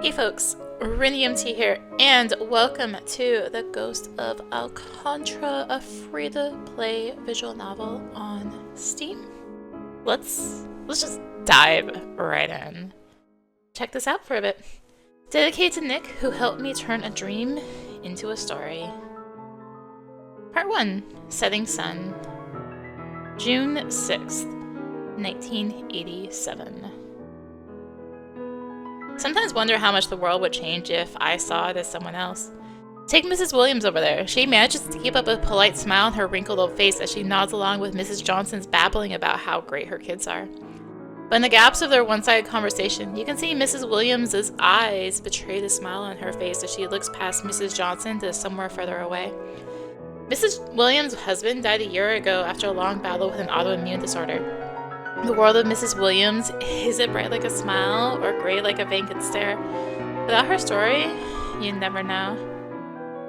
Hey folks, rinimt here, and welcome to the Ghost of Alcantra, a free-to-play visual novel on Steam. Let's just dive right in. Check this out for a bit. Dedicated to Nick, who helped me turn a dream into a story. Part 1, Setting Sun, June 6th, 1987. Sometimes wonder how much the world would change if I saw it as someone else. Take Mrs. Williams over there. She manages to keep up a polite smile on her wrinkled old face as she nods along with Mrs. Johnson's babbling about how great her kids are. But in the gaps of their one-sided conversation, you can see Mrs. Williams's eyes betray the smile on her face as she looks past Mrs. Johnson to somewhere further away. Mrs. Williams' husband died a year ago after a long battle with an autoimmune disorder. The world of Mrs. Williams, is it bright like a smile or gray like a vacant stare? Without her story, you never know.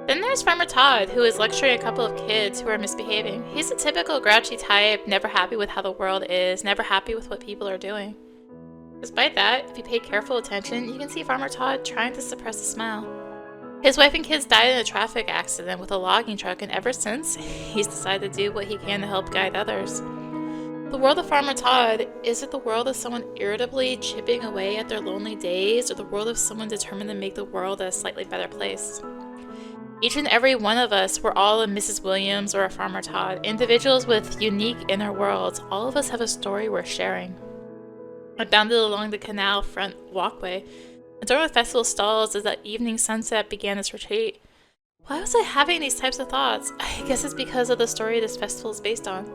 Then there's Farmer Todd, who is lecturing a couple of kids who are misbehaving. He's a typical grouchy type, never happy with how the world is, never happy with what people are doing. Despite that, if you pay careful attention, you can see Farmer Todd trying to suppress a smile. His wife and kids died in a traffic accident with a logging truck, and ever since, he's decided to do what he can to help guide others. The world of Farmer Todd, is it the world of someone irritably chipping away at their lonely days, or the world of someone determined to make the world a slightly better place? Each and every one of us, we're all a Mrs. Williams or a Farmer Todd, individuals with unique inner worlds. All of us have a story worth sharing. I bounded along the canal front walkway, and during the festival stalls as that evening sunset began its retreat. Why was I having these types of thoughts? I guess it's because of the story this festival is based on.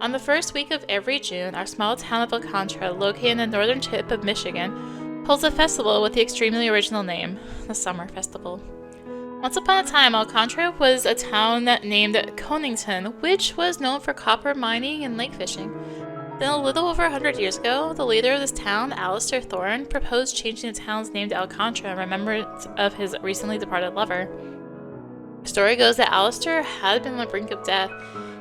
On the first week of every June, our small town of Alcantra, located in the northern tip of Michigan, holds a festival with the extremely original name, the Summer Festival. Once upon a time, Alcantra was a town named Conington, which was known for copper mining and lake fishing. Then a little over 100 years ago, the leader of this town, Alistair Thorne, proposed changing the town's name to Alcantra in remembrance of his recently departed lover. The story goes that Alistair had been on the brink of death.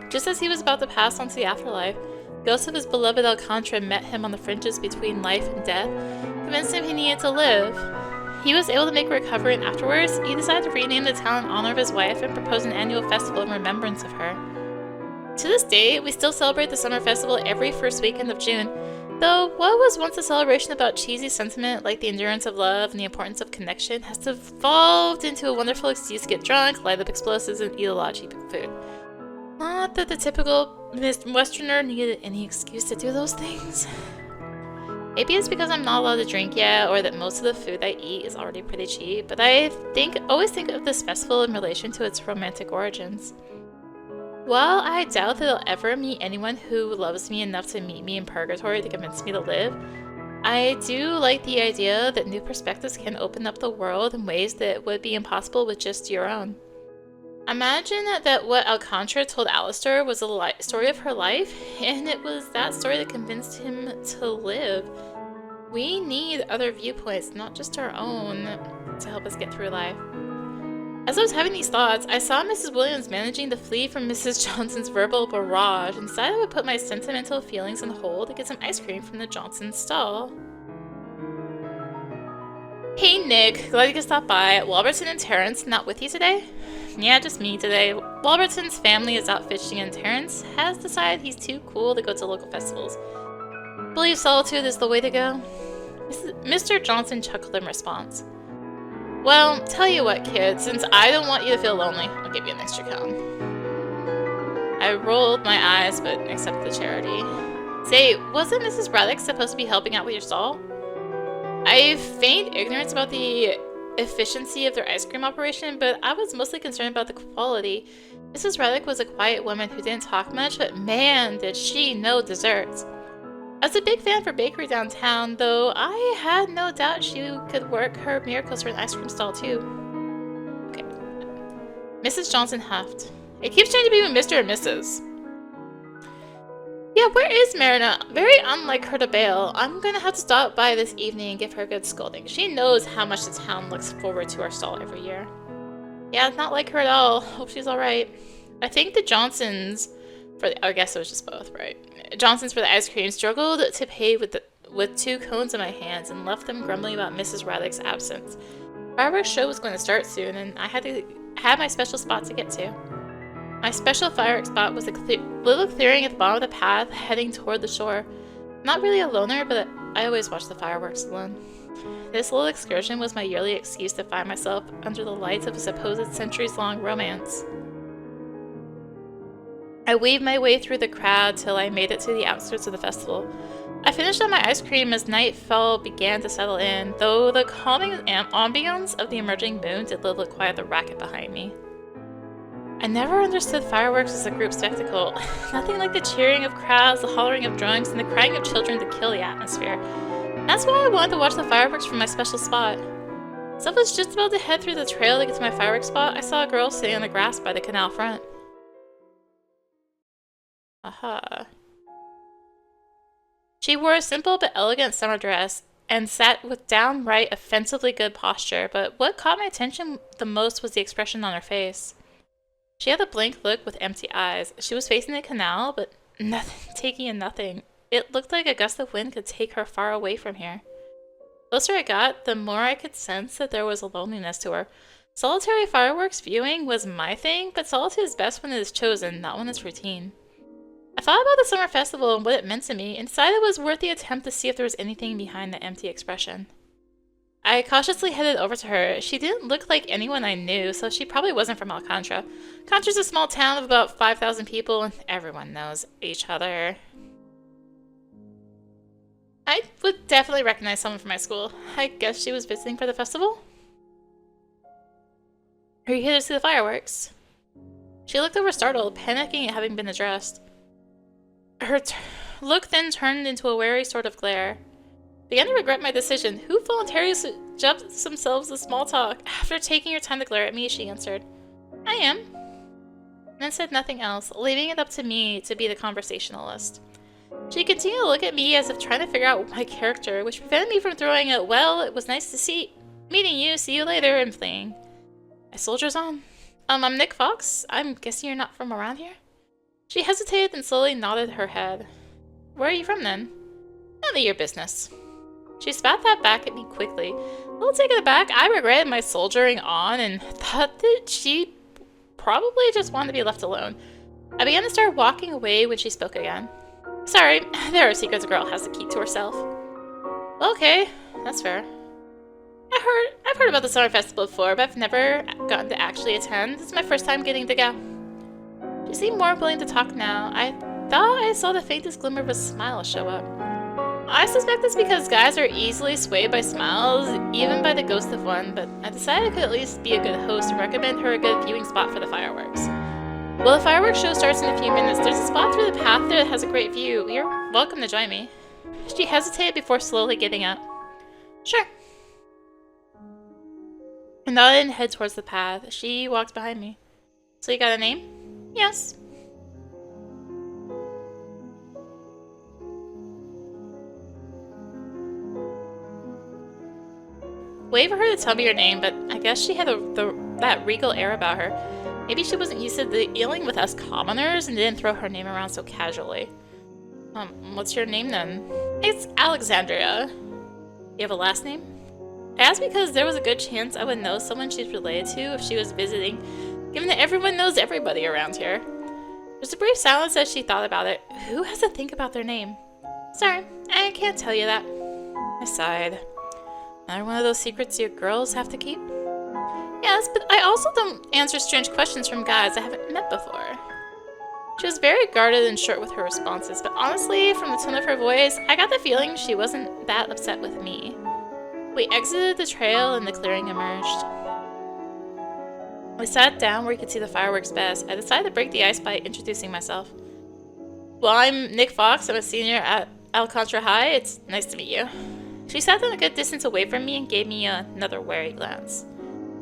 Just as he was about to pass on to the afterlife, ghosts of his beloved Alcantra met him on the fringes between life and death, convinced him he needed to live. He was able to make a recovery, and afterwards, he decided to rename the town in honor of his wife and propose an annual festival in remembrance of her. To this day, we still celebrate the summer festival every first weekend of June, though what was once a celebration about cheesy sentiment like the endurance of love and the importance of connection has evolved into a wonderful excuse to get drunk, light up explosives, and eat a lot of cheap food. Not that the typical Westerner needed any excuse to do those things. Maybe it's because I'm not allowed to drink yet, or that most of the food I eat is already pretty cheap, but I always think of this festival in relation to its romantic origins. While I doubt that I'll ever meet anyone who loves me enough to meet me in purgatory to convince me to live, I do like the idea that new perspectives can open up the world in ways that would be impossible with just your own. Imagine that what Alcantra told Alistair was a story of her life, and it was that story that convinced him to live. We need other viewpoints, not just our own, to help us get through life. As I was having these thoughts, I saw Mrs. Williams managing to flee from Mrs. Johnson's verbal barrage, and decided I would put my sentimental feelings on hold to get some ice cream from the Johnson stall. Hey Nick, glad you could stop by. Walberton and Terrence not with you today? Yeah, just me today. Walberton's family is out fishing and Terrence has decided he's too cool to go to local festivals. Believe solitude is the way to go? Mr. Johnson chuckled in response. Well, tell you what kid, since I don't want you to feel lonely, I'll give you an extra cone. I rolled my eyes but accepted the charity. Say, wasn't Mrs. Braddock supposed to be helping out with your stall? I feigned ignorance about the efficiency of their ice cream operation, but I was mostly concerned about the quality. Mrs. Reddick was a quiet woman who didn't talk much, but man, did she know desserts. I was a big fan for bakery downtown, though I had no doubt she could work her miracles for an ice cream stall too. Okay. Mrs. Johnson huffed. It keeps changing between Mr. and Mrs. Yeah, where is Marina? Very unlike her to bail. I'm gonna have to stop by this evening and give her a good scolding. She knows how much the town looks forward to our stall every year. Yeah, it's not like her at all. Hope she's alright. I think the Johnsons, I guess it was just both, right? Johnsons for the ice cream struggled to pay with with 2 cones in my hands and left them grumbling about Mrs. Raddick's absence. Fireworks show was going to start soon, and I had my special spot to get to. My special fireworks spot was a little clearing at the bottom of the path heading toward the shore. Not really a loner, but I always watch the fireworks alone. This little excursion was my yearly excuse to find myself under the lights of a supposed centuries-long romance. I weaved my way through the crowd till I made it to the outskirts of the festival. I finished on my ice cream as nightfall began to settle in, though the calming ambience of the emerging moon did little to quiet the racket behind me. I never understood fireworks as a group spectacle. Nothing like the cheering of crowds, the hollering of drunks, and the crying of children to kill the atmosphere. That's why I wanted to watch the fireworks from my special spot. As I was just about to head through the trail to get to my fireworks spot, I saw a girl sitting on the grass by the canal front. Aha. She wore a simple but elegant summer dress and sat with downright offensively good posture, but what caught my attention the most was the expression on her face. She had a blank look with empty eyes. She was facing the canal, but taking in nothing. It looked like a gust of wind could take her far away from here. The closer I got, the more I could sense that there was a loneliness to her. Solitary fireworks viewing was my thing, but solitude is best when it is chosen, not when it's routine. I thought about the summer festival and what it meant to me, and decided it was worth the attempt to see if there was anything behind the empty expression. I cautiously headed over to her. She didn't look like anyone I knew, so she probably wasn't from Alcantra. Alcantra's a small town of about 5,000 people, and everyone knows each other. I would definitely recognize someone from my school. I guess she was visiting for the festival? Are you here to see the fireworks? She looked over startled, panicking at having been addressed. Her look then turned into a wary sort of glare. Began to regret my decision. Who voluntarily subjects themselves to small talk? After taking her time to glare at me, she answered, I am. And then said nothing else, leaving it up to me to be the conversationalist. She continued to look at me as if trying to figure out my character, which prevented me from throwing a, well, it was nice to meeting you, see you later, and fleeing. I soldiers on. I'm Nick Fox. I'm guessing you're not from around here? She hesitated and slowly nodded her head. Where are you from then? None of your business. She spat that back at me quickly. A little taken aback, I regretted my soldiering on and thought that she probably just wanted to be left alone. I began to start walking away when she spoke again. Sorry, there are secrets a girl has to keep to herself. Okay, that's fair. I've heard about the summer festival before, but I've never gotten to actually attend. This is my first time getting to go. She seemed more willing to talk now. I thought I saw the faintest glimmer of a smile show up. I suspect it's because guys are easily swayed by smiles, even by the ghost of one, but I decided I could at least be a good host and recommend her a good viewing spot for the fireworks. Well, the fireworks show starts in a few minutes. There's a spot through the path there that has a great view. You're welcome to join me. She hesitated before slowly getting up. Sure. I nodded and headed towards the path. She walked behind me. So you got a name? Yes. Wait for her to tell me her name, but I guess she had that regal air about her. Maybe she wasn't used to dealing with us commoners and didn't throw her name around so casually. What's your name then? It's Alexandria. You have a last name? I asked because there was a good chance I would know someone she's related to if she was visiting, given that everyone knows everybody around here. There's a brief silence as she thought about it. Who has to think about their name? Sorry, I can't tell you that. I sighed. Another one of those secrets your girls have to keep? Yes, but I also don't answer strange questions from guys I haven't met before. She was very guarded and short with her responses, but honestly, from the tone of her voice, I got the feeling she wasn't that upset with me. We exited the trail and the clearing emerged. I sat down where you could see the fireworks best. I decided to break the ice by introducing myself. Well, I'm Nick Fox. I'm a senior at Alcantra High. It's nice to meet you. She sat down a good distance away from me and gave me another wary glance.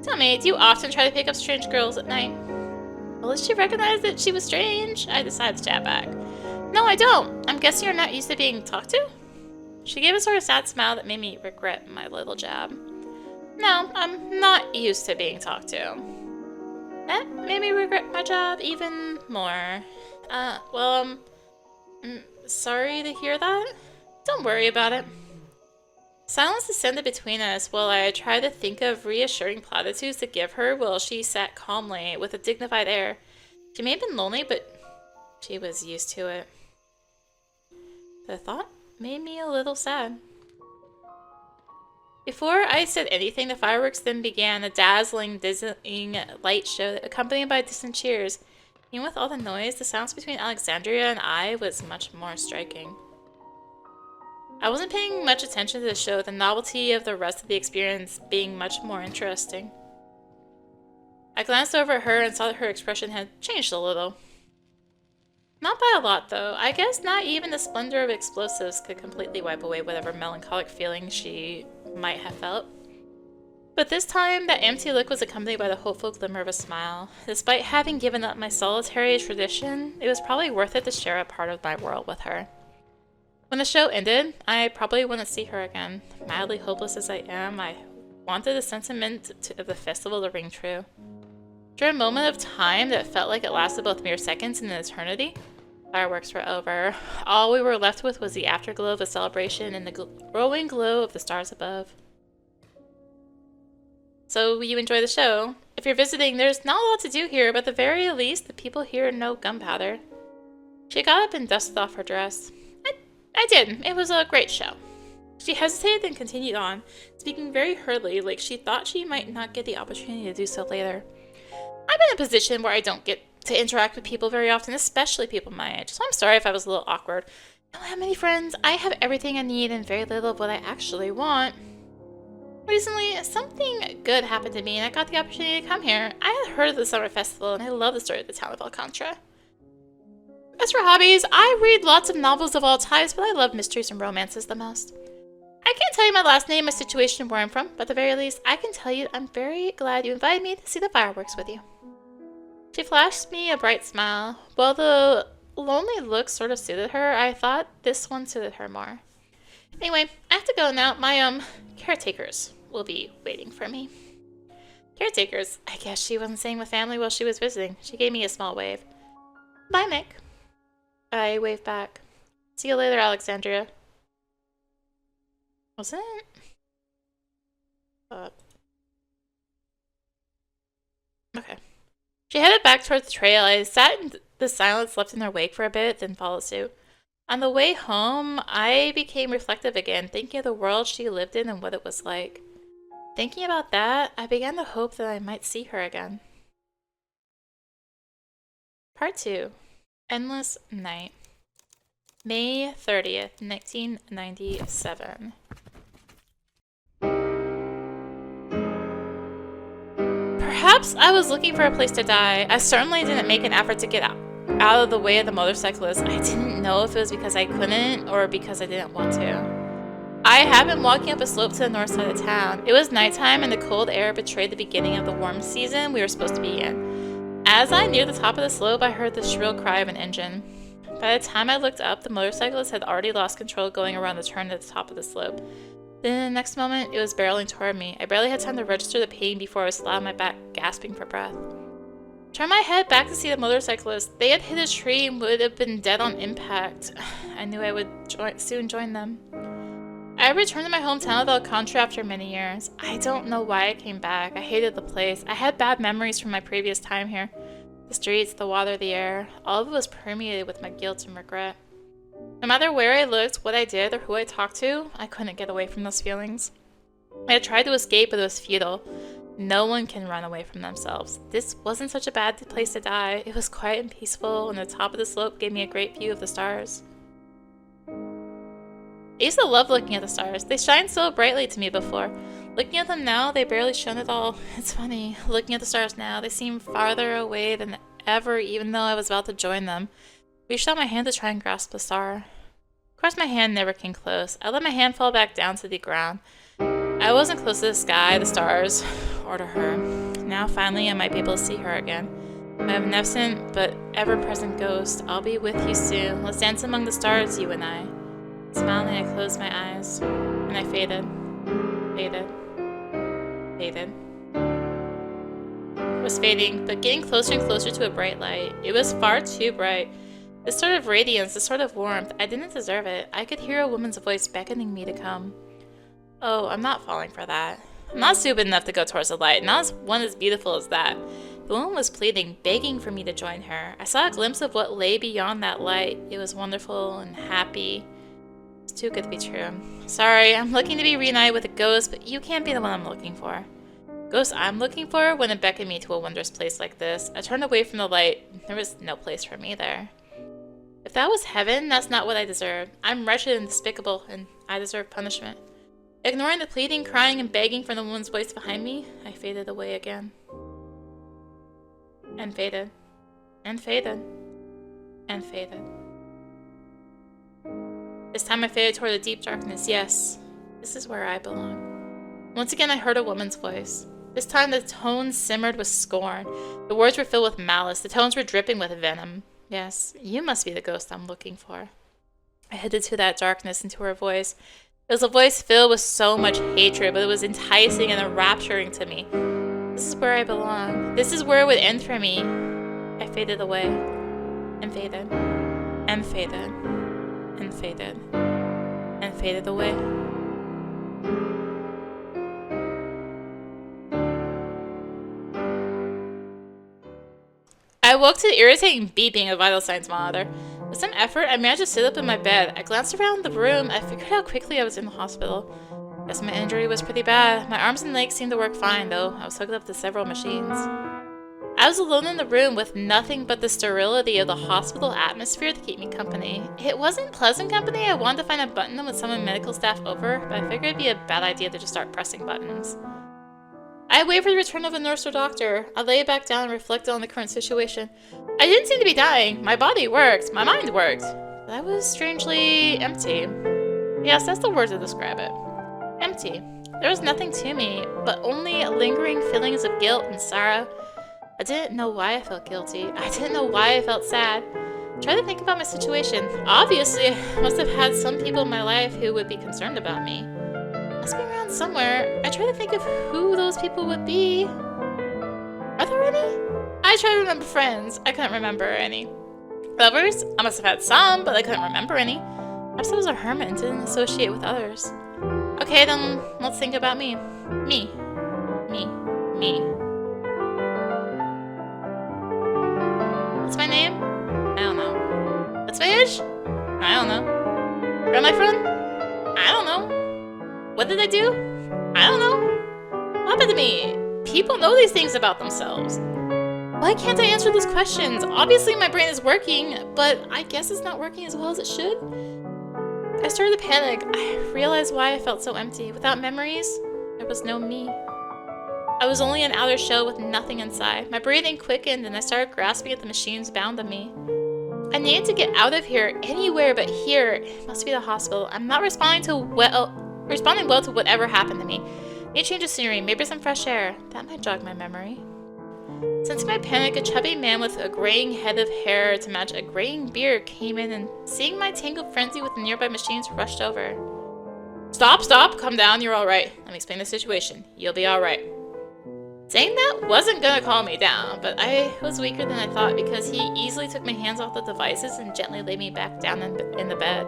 Tell me, do you often try to pick up strange girls at night? Well, as she recognized that she was strange, I decided to chat back. No, I don't. I'm guessing you're not used to being talked to? She gave a sort of sad smile that made me regret my little jab. No, I'm not used to being talked to. That made me regret my job even more. Well, sorry to hear that. Don't worry about it. Silence descended between us while I tried to think of reassuring platitudes to give her while she sat calmly with a dignified air. She may have been lonely, but she was used to it. The thought made me a little sad. Before I said anything, the fireworks then began, a dazzling, dizzying light show accompanied by distant cheers. Even with all the noise, the silence between Alexandria and I was much more striking. I wasn't paying much attention to the show, the novelty of the rest of the experience being much more interesting. I glanced over at her and saw that her expression had changed a little. Not by a lot, though. I guess not even the splendor of explosives could completely wipe away whatever melancholic feeling she might have felt. But this time, that empty look was accompanied by the hopeful glimmer of a smile. Despite having given up my solitary tradition, it was probably worth it to share a part of my world with her. When the show ended, I probably wouldn't see her again. Madly hopeless as I am, I wanted the sentiment of the festival to ring true. During a moment of time that felt like it lasted both mere seconds and an eternity, fireworks were over. All we were left with was the afterglow of the celebration and the growing glow of the stars above. So you enjoy the show? If you're visiting, there's not a lot to do here, but at the very least, the people here know gunpowder. She got up and dusted off her dress. I did. It was a great show. She hesitated and continued on, speaking very hurriedly, like she thought she might not get the opportunity to do so later. I'm in a position where I don't get to interact with people very often, especially people my age, so I'm sorry if I was a little awkward. I don't have many friends. I have everything I need and very little of what I actually want. Recently, something good happened to me and I got the opportunity to come here. I had heard of the summer festival and I love the story of the town of Alcantra. As for hobbies, I read lots of novels of all types, but I love mysteries and romances the most. I can't tell you my last name, my situation, where I'm from, but at the very least, I can tell you I'm very glad you invited me to see the fireworks with you. She flashed me a bright smile. While the lonely look sort of suited her, I thought this one suited her more. Anyway, I have to go now. My, caretakers will be waiting for me. Caretakers? I guess she wasn't staying with family while she was visiting. She gave me a small wave. Bye, Mick. I waved back. See you later, Alexandria. Wasn't it? Okay. She headed back towards the trail. I sat in the silence left in her wake for a bit, then followed suit. On the way home, I became reflective again, thinking of the world she lived in and what it was like. Thinking about that, I began to hope that I might see her again. Part 2. Endless Night. May 30th, 1997. Perhaps I was looking for a place to die. I certainly didn't make an effort to get out of the way of the motorcyclist. I didn't know if it was because I couldn't or because I didn't want to. I had been walking up a slope to the north side of town. It was nighttime and the cold air betrayed the beginning of the warm season we were supposed to be in. As I neared the top of the slope, I heard the shrill cry of an engine. By the time I looked up, the motorcyclist had already lost control going around the turn at the top of the slope. Then in the next moment, it was barreling toward me. I barely had time to register the pain before I was flat on my back, gasping for breath. Turned my head back to see the motorcyclist. They had hit a tree and would have been dead on impact. I knew I would soon join them. I returned to my hometown of Alcantra after many years. I don't know why I came back. I hated the place. I had bad memories from my previous time here. The streets, the water, the air, all of it was permeated with my guilt and regret. No matter where I looked, what I did, or who I talked to, I couldn't get away from those feelings. I had tried to escape, but it was futile. No one can run away from themselves. This wasn't such a bad place to die. It was quiet and peaceful, and the top of the slope gave me a great view of the stars. I used to love looking at the stars. They shined so brightly to me before. Looking at them now, they barely shone at all. It's funny. Looking at the stars now, they seem farther away than ever, even though I was about to join them. I reached out my hand to try and grasp the star. Of course, my hand never came close. I let my hand fall back down to the ground. I wasn't close to the sky, the stars, or to her. Now, finally, I might be able to see her again. My beneficent but ever-present ghost, I'll be with you soon. Let's dance among the stars, you and I. Smiling, I closed my eyes, and I faded. Faded. Faded. It was fading, but getting closer and closer to a bright light. It was far too bright. This sort of radiance, this sort of warmth, I didn't deserve it. I could hear a woman's voice beckoning me to come. Oh, I'm not falling for that. I'm not stupid enough to go towards the light, not as one as beautiful as that. The woman was pleading, begging for me to join her. I saw a glimpse of what lay beyond that light. It was wonderful and happy. It's too good to be true. Sorry, I'm looking to be reunited with a ghost, but you can't be the one I'm looking for. Ghost I'm looking for wouldn't beckon me to a wondrous place like this. I turned away from the light. There was no place for me there. If that was heaven, that's not what I deserved. I'm wretched and despicable, and I deserve punishment. Ignoring the pleading, crying, and begging from the woman's voice behind me, I faded away again. And faded. And faded. And faded. This time I faded toward the deep darkness. Yes, this is where I belong. Once again I heard a woman's voice. This time the tones simmered with scorn. The words were filled with malice. The tones were dripping with venom. Yes, you must be the ghost I'm looking for. I headed into that darkness, into her voice. It was a voice filled with so much hatred, but it was enticing and enrapturing to me. This is where I belong. This is where it would end for me. I faded away. And faded. And faded. And faded. And faded away. I woke to the irritating beeping of vital signs monitor. With some effort, I managed to sit up in my bed. I glanced around the room. I figured how quickly I was in the hospital. Guess my injury was pretty bad. My arms and legs seemed to work fine, though. I was hooked up to several machines. I was alone in the room with nothing but the sterility of the hospital atmosphere to keep me company. It wasn't pleasant company. I wanted to find a button to summon medical staff over, but I figured it'd be a bad idea to just start pressing buttons. I waited for the return of a nurse or doctor. I lay back down and reflected on the current situation. I didn't seem to be dying. My body worked. My mind worked. But I was strangely empty. Yes, that's the word to describe it. Empty. There was nothing to me, but only lingering feelings of guilt and sorrow. I didn't know why I felt guilty. I didn't know why I felt sad. I tried to think about my situation. Obviously, I must have had some people in my life who would be concerned about me. Must be around somewhere. I tried to think of who those people would be. Are there any? I tried to remember friends. I couldn't remember any. Lovers? I must have had some, but I couldn't remember any. Perhaps I was a hermit and didn't associate with others. Okay, then let's think about me. Me. Me. Me. What's my name? I don't know. What's my age? I don't know. Where am I from? I don't know. What did I do? I don't know. What happened to me? People know these things about themselves. Why can't I answer those questions? Obviously my brain is working, but I guess it's not working as well as it should. I started to panic. I realized why I felt so empty. Without memories, there was no me. I was only an outer shell with nothing inside. My breathing quickened and I started grasping at the machines bound to me. I needed to get out of here, anywhere but here. It must be the hospital. I'm not responding well to whatever happened to me. Need a change of scenery, maybe some fresh air. That might jog my memory. Sensing my panic, a chubby man with a graying head of hair to match a graying beard came in and, seeing my tangled frenzy with the nearby machines, rushed over. Stop, stop, calm down, you're alright. Let me explain the situation. You'll be alright. Saying that wasn't gonna calm me down, but I was weaker than I thought because he easily took my hands off the devices and gently laid me back down in the bed.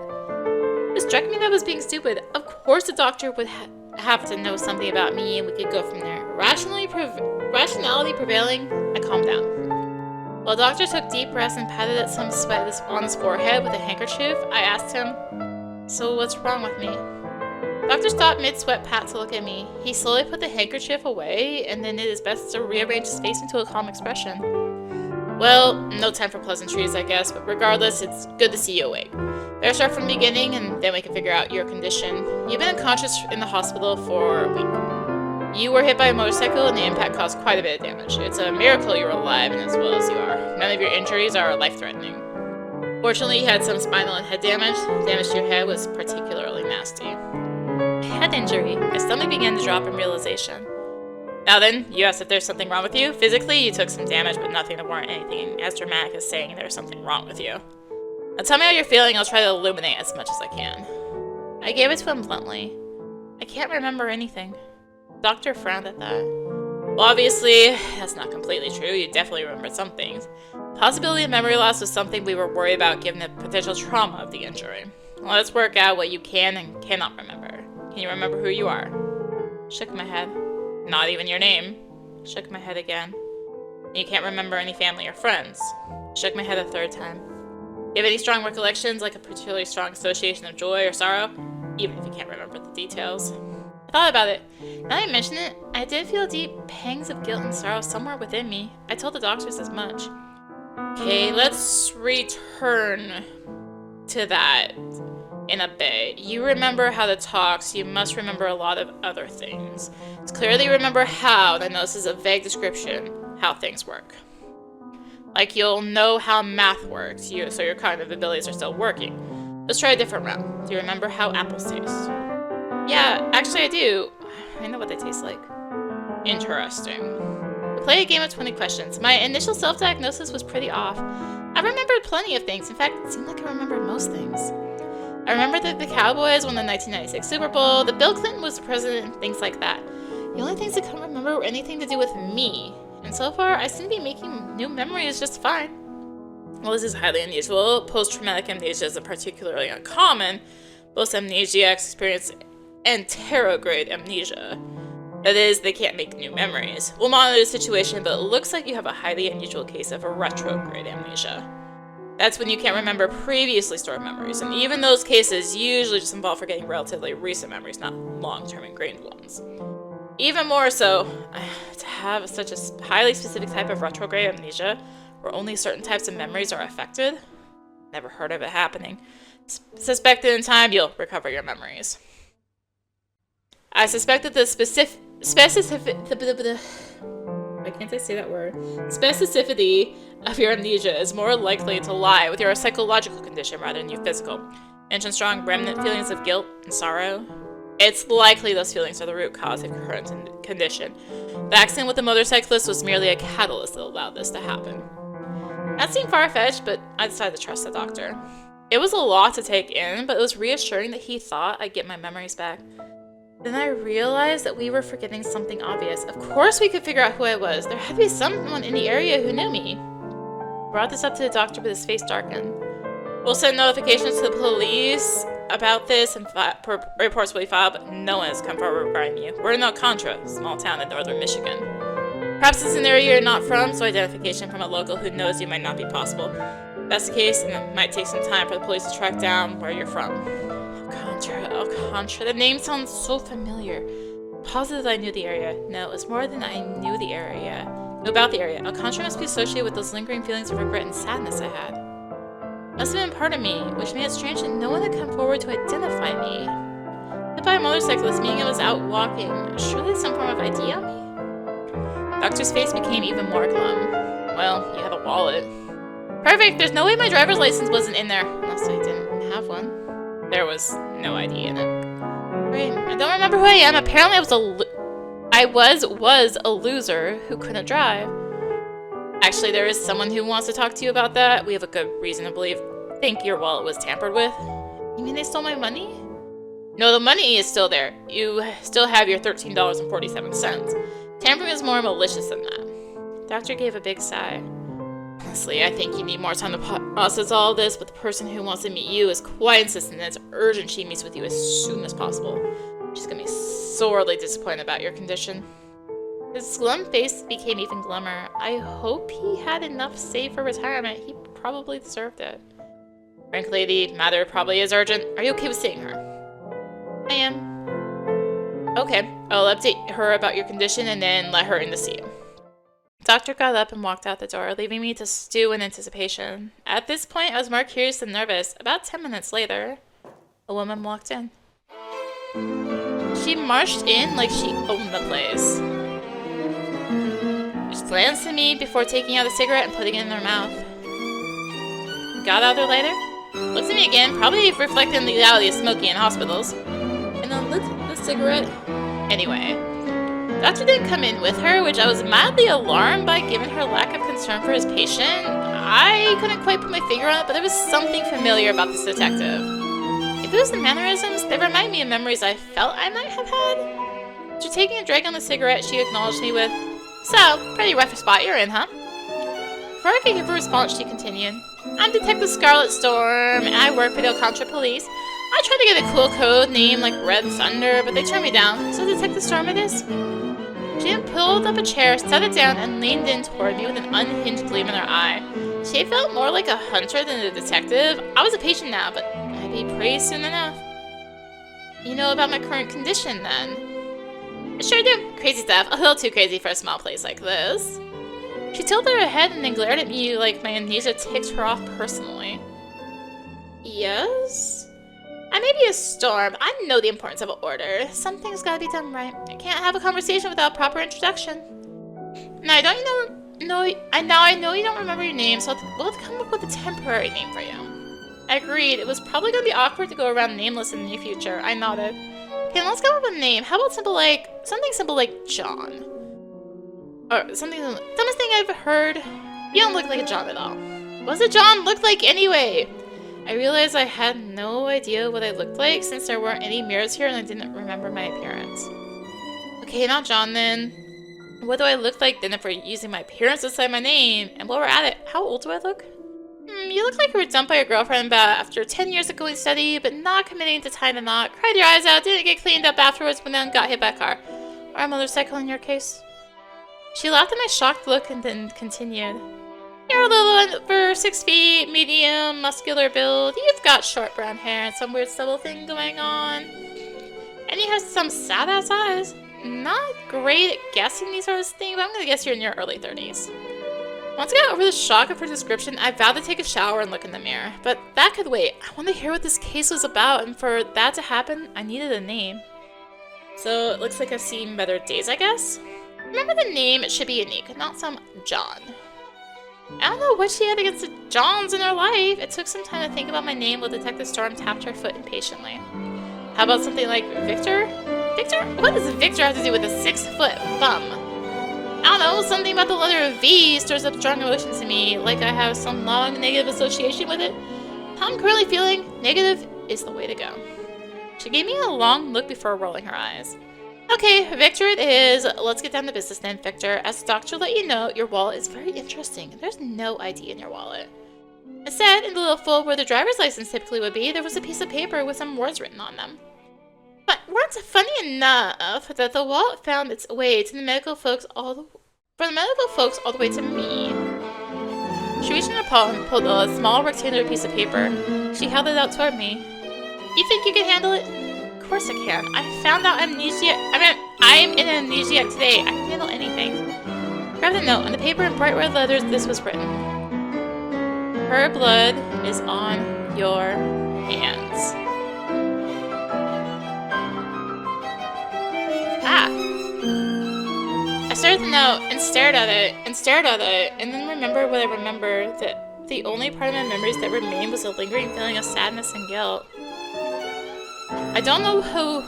It struck me that I was being stupid. Of course the doctor would have to know something about me and we could go from there. Rationality prevailing, I calmed down. While the doctor took deep breaths and patted at some sweat on his forehead with a handkerchief, I asked him, "So what's wrong with me?" The doctor stopped mid-sweat pat to look at me. He slowly put the handkerchief away and then did his best to rearrange his face into a calm expression. Well, no time for pleasantries, I guess, but regardless, it's good to see you awake. Better start from the beginning, and then we can figure out your condition. You've been unconscious in the hospital for a week. You were hit by a motorcycle, and the impact caused quite a bit of damage. It's a miracle you're alive and as well as you are. None of your injuries are life-threatening. Fortunately, you had some spinal and head damage. Damage to your head was particularly nasty. Head injury. My stomach began to drop in realization. Now then, you asked if there's something wrong with you. Physically, you took some damage, but nothing to warrant anything as dramatic as saying there's something wrong with you. Now tell me how you're feeling, I'll try to illuminate as much as I can. I gave it to him bluntly. I can't remember anything. The doctor frowned at that. Well, obviously, that's not completely true. You definitely remembered some things. The possibility of memory loss was something we were worried about given the potential trauma of the injury. Well, let's work out what you can and cannot remember. Can you remember who you are? Shook my head. Not even your name. Shook my head again. You can't remember any family or friends. Shook my head a third time. You have any strong recollections, like a particularly strong association of joy or sorrow? Even if you can't remember the details. I thought about it. Now that I mention it, I did feel deep pangs of guilt and sorrow somewhere within me. I told the doctors as much. Okay, let's return to that in a bit. You remember how to talk, so you must remember a lot of other things. It's clear that you remember how, and I know this is a vague description, how things work. Like you'll know how math works, so your cognitive abilities are still working. Let's try a different round. Do you remember how apples taste? Yeah, actually I do. I know what they taste like. Interesting. We play a game of 20 questions. My initial self-diagnosis was pretty off. I remembered plenty of things. In fact, it seemed like I remembered most things. I remember that the Cowboys won the 1996 Super Bowl, that Bill Clinton was the president, and things like that. The only things I couldn't remember were anything to do with me. And so far, I seem to be making new memories just fine. Well, this is highly unusual. Post-traumatic amnesia is particularly uncommon. Most amnesiacs experience anterograde amnesia. That is, they can't make new memories. We'll monitor the situation, but it looks like you have a highly unusual case of a retrograde amnesia. That's when you can't remember previously stored memories, and even those cases usually just involve forgetting relatively recent memories, not long-term ingrained ones. Even more so, to have such a highly specific type of retrograde amnesia, where only certain types of memories are affected, never heard of it happening. Suspected in time, you'll recover your memories. I suspect that the specificity of your amnesia is more likely to lie with your psychological condition rather than your physical. Mention strong remnant feelings of guilt and sorrow. It's likely those feelings are the root cause of your current condition. The accident with the motorcyclist was merely a catalyst that allowed this to happen. That seemed far-fetched, but I decided to trust the doctor. It was a lot to take in, but it was reassuring that he thought I'd get my memories back. Then I realized that we were forgetting something obvious. Of course we could figure out who I was. There had to be someone in the area who knew me. I brought this up to the doctor, but his face darkened. We'll send notifications to the police about this, and reports will be filed, but no one has come forward regarding you. We're in Alcantra, a small town in northern Michigan. Perhaps it's an area you're not from, so identification from a local who knows you might not be possible. If that's the case, and it might take some time for the police to track down where you're from. Alcantra. The name sounds so familiar. Positive I knew the area. No, it was more than I knew the area. Knew about the area. Alcantra must be associated with those lingering feelings of regret and sadness I had. Must have been part of me, which made it strange that no one had come forward to identify me. Hit by a motorcyclist, meaning I was out walking. Surely some form of ID on me? Doctor's face became even more glum. Well, you have a wallet. Perfect! There's no way my driver's license wasn't in there. Unless I didn't have one. There was no ID in it. Great. I don't remember who I am. Apparently I was a loser who couldn't drive. Actually, there is someone who wants to talk to you about that. We have a good reason to think your wallet was tampered with. You mean they stole my money? No, the money is still there. You still have your $13.47. Tampering is more malicious than that. Doctor gave a big sigh. Honestly, I think you need more time to process all this, but the person who wants to meet you is quite insistent and it's urgent she meets with you as soon as possible. She's gonna be sorely disappointed about your condition. His glum face became even glummer. I hope he had enough saved for retirement. He probably deserved it. Frankly, the matter probably is urgent. Are you okay with seeing her? I am. Okay, I'll update her about your condition and then let her in to see you. The doctor got up and walked out the door, leaving me to stew in anticipation. At this point, I was more curious than nervous. About 10 minutes later, a woman walked in. She marched in like she owned the place. She glanced at me before taking out a cigarette and putting it in her mouth. Got out there later? Looked at me again, probably reflecting the reality of smoking in hospitals. And then lit the cigarette. Anyway. Doctor didn't come in with her, which I was mildly alarmed by given her lack of concern for his patient. I couldn't quite put my finger on it, but there was something familiar about this detective. If it was the mannerisms, they remind me of memories I felt I might have had. After taking a drag on the cigarette, she acknowledged me with, "So, pretty rough spot you're in, huh?" Before I could give a response, she continued, "I'm Detective Scarlet Storm, and I work for the Alcantra police. I tried to get a cool code name like Red Thunder, but they turned me down. So Detective Storm it is. She then pulled up a chair, set it down, and leaned in toward me with an unhinged gleam in her eye. She felt more like a hunter than a detective. I was a patient now, but I'd be praised soon enough. You know about my current condition, then? I sure do. Crazy stuff. A little too crazy for a small place like this. She tilted her head and then glared at me like my amnesia ticked her off personally. Yes? I may be a storm, but I know the importance of order. Something's gotta be done right. I can't have a conversation without a proper introduction. Now, I know you don't remember your name, so we'll have to come up with a temporary name for you. I agreed. It was probably gonna be awkward to go around nameless in the near future. I nodded. Okay, let's come up with a name. How about something simple like John? Or something, dumbest thing I've heard. You don't look like a John at all. What's a John look like anyway? I realized I had no idea what I looked like since there weren't any mirrors here and I didn't remember my appearance. Okay, not John then. What do I look like then if we're using my appearance to decide my name? And while we're at it, how old do I look? You look like you were dumped by your girlfriend about after 10 years of going steady, but not committing to tying the knot, cried your eyes out, didn't get cleaned up afterwards, but then got hit by a car. Or a motorcycle in your case. She laughed at my shocked look and then continued. You're a little over 6 feet, medium, muscular build. You've got short brown hair and some weird stubble thing going on. And you have some sad-ass eyes. Not great at guessing these sorts of things, but I'm gonna guess you're in your early 30s. Once I got over the shock of her description, I vowed to take a shower and look in the mirror. But that could wait. I want to hear what this case was about, and for that to happen, I needed a name. So it looks like I've seen better days, I guess? Remember the name, it should be unique, not some John. I don't know what she had against the Johns in her life. It took some time to think about my name while Detective Storm tapped her foot impatiently. How about something like Victor? Victor? What does Victor have to do with a 6-foot bum? I don't know, something about the letter V stirs up strong emotions in me, like I have some long negative association with it. How I'm currently feeling, negative is the way to go. She gave me a long look before rolling her eyes. Okay, Victor it is. Let's get down to business then, Victor. As the doctor let you know, your wallet is very interesting. There's no ID in your wallet. Instead, in the little fold where the driver's license typically would be, there was a piece of paper with some words written on them. But weren't funny enough that the wallet found its way to the medical folks all the way to me. She reached in her paw and pulled a small rectangular piece of paper. She held it out toward me. You think you can handle it? Of course I can. I found out I'm in amnesiac today. I can handle anything. Grab the note. On the paper in bright red letters, this was written. Her blood is on your hands. I started the note and stared at it, and then remembered what I remembered, that the only part of my memories that remained was a lingering feeling of sadness and guilt. I don't know who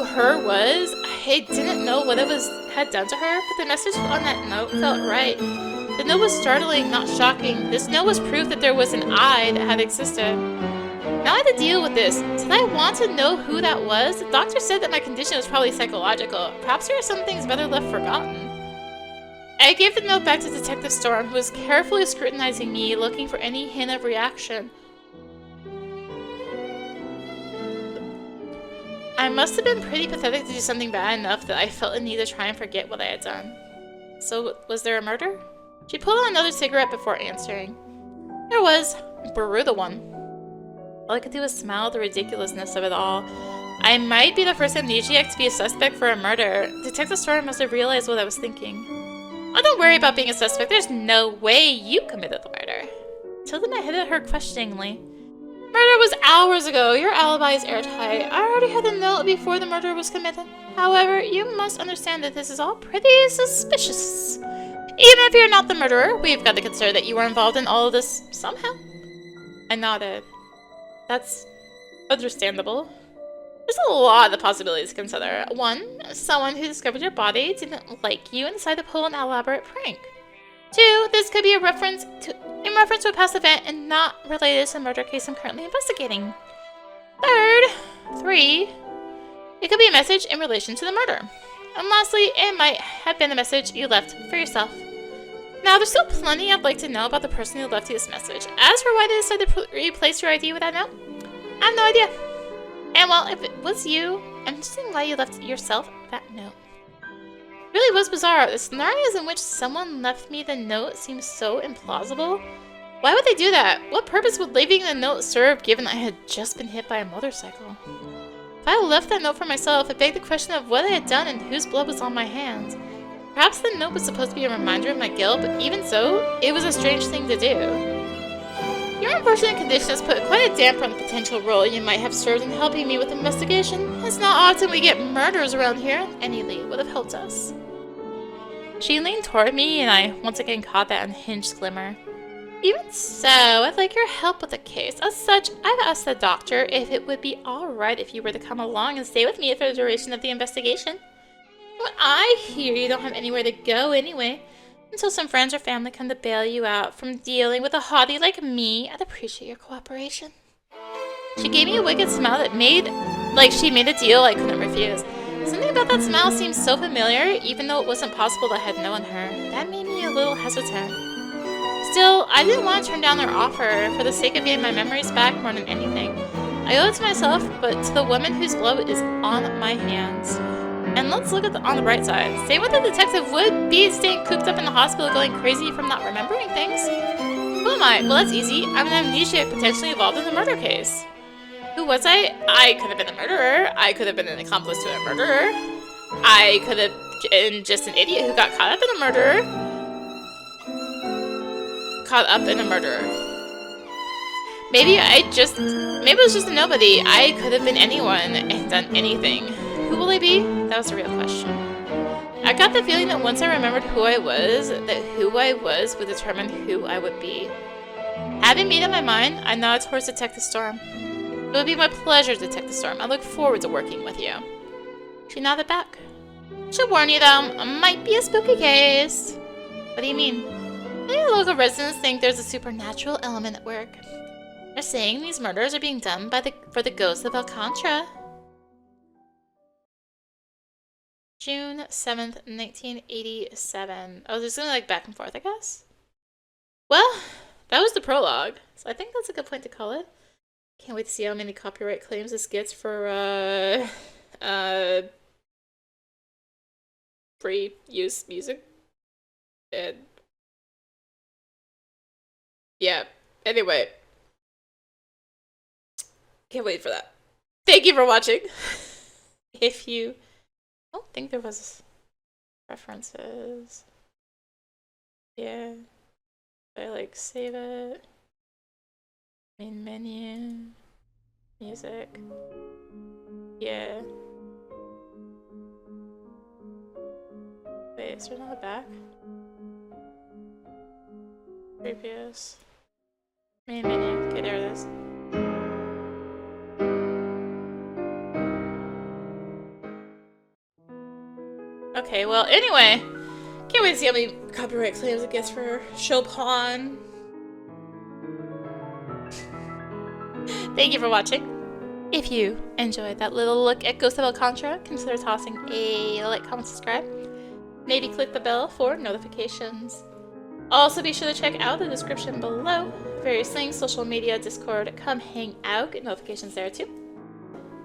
her was. I didn't know what it had done to her, but the message on that note felt right. The note was startling, not shocking. This note was proof that there was an I that had existed. Now I had to deal with this. Did I want to know who that was? The doctor said that my condition was probably psychological. Perhaps there are some things better left forgotten. I gave the note back to Detective Storm, who was carefully scrutinizing me, looking for any hint of reaction. I must have been pretty pathetic to do something bad enough that I felt a need to try and forget what I had done. So, was there a murder? She pulled out another cigarette before answering. There was. Baru the one. All I could do was smile at the ridiculousness of it all. I might be the first amnesiac to be a suspect for a murder. Detective Storm must have realized what I was thinking. Oh, don't worry about being a suspect. There's no way you committed the murder. Tilted my head at her questioningly. Murder was hours ago. Your alibi is airtight. I already had the note before the murder was committed. However, you must understand that this is all pretty suspicious. Even if you're not the murderer, we've got to consider that you were involved in all of this somehow. I nodded. That's understandable. There's a lot of possibilities to consider. 1, someone who discovered your body didn't like you and decided to pull an elaborate prank. 2, this could be in reference to a past event and not related to the murder case I'm currently investigating. 3, it could be a message in relation to the murder. And lastly, it might have been a message you left for yourself. Now, there's still plenty I'd like to know about the person who left you this message. As for why they decided to replace your ID with that note, I have no idea. And well, if it was you, I'm just seeing why you left yourself that note. It really was bizarre. The scenarios in which someone left me the note seem so implausible. Why would they do that? What purpose would leaving the note serve given I had just been hit by a motorcycle? If I left that note for myself, it begged the question of what I had done and whose blood was on my hands. Perhaps the note was supposed to be a reminder of my guilt, but even so, it was a strange thing to do. Your unfortunate condition has put quite a damper on the potential role you might have served in helping me with the investigation. It's not often we get murders around here. Any lead would have helped us. She leaned toward me, and I once again caught that unhinged glimmer. Even so, I'd like your help with the case. As such, I've asked the doctor if it would be alright if you were to come along and stay with me for the duration of the investigation. Well, I hear you don't have anywhere to go anyway. Until some friends or family come to bail you out from dealing with a hottie like me, I'd appreciate your cooperation. She gave me a wicked smile that made like she made a deal I couldn't refuse. Something about that smile seemed so familiar, even though it wasn't possible that I had known her. That made me a little hesitant. Still, I didn't want to turn down their offer for the sake of getting my memories back more than anything. I owe it to myself, but to the woman whose blood is on my hands. And let's look at on the bright side. Say what the detective would be staying cooped up in the hospital going crazy from not remembering things. Who am I? Well, that's easy. I'm an amnesiac potentially involved in the murder case. Who was I? I could have been a murderer. I could have been an accomplice to a murderer. I could have been just an idiot who got caught up in a murderer. Caught up in a murderer. Maybe it was just a nobody. I could have been anyone and done anything. Who will I be? That was a real question. I got the feeling that once I remembered who I was, that who I was would determine who I would be. Having made up my mind, I nodded towards Detective Storm. It would be my pleasure, Detective Storm. I look forward to working with you. She nodded back. Should warn you though, it might be a spooky case. What do you mean? Many local residents think there's a supernatural element at work. They're saying these murders are being done for the Ghost of Alcantra. June 7th, 1987. Oh, there's something like back and forth, I guess? Well, that was the prologue, so I think that's a good point to call it. Can't wait to see how many copyright claims this gets for, free use music. And yeah, anyway. Can't wait for that. Thank you for watching. If you... I don't think there was references. Yeah. I like save it. Main menu. Music. Yeah. Wait, is there another back? Previous. Main menu. Okay, there it is. Okay, well, anyway. Can't wait to see how many copyright claims it gets for Chopin. Thank you for watching. If you enjoyed that little look at Ghost of Alcantra, consider tossing a like, comment, subscribe. Maybe click the bell for notifications. Also, be sure to check out the description below. Various links, social media, Discord, come hang out, get notifications there too.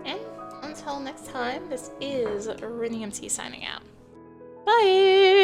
And until next time, this is rinimt signing out. Bye!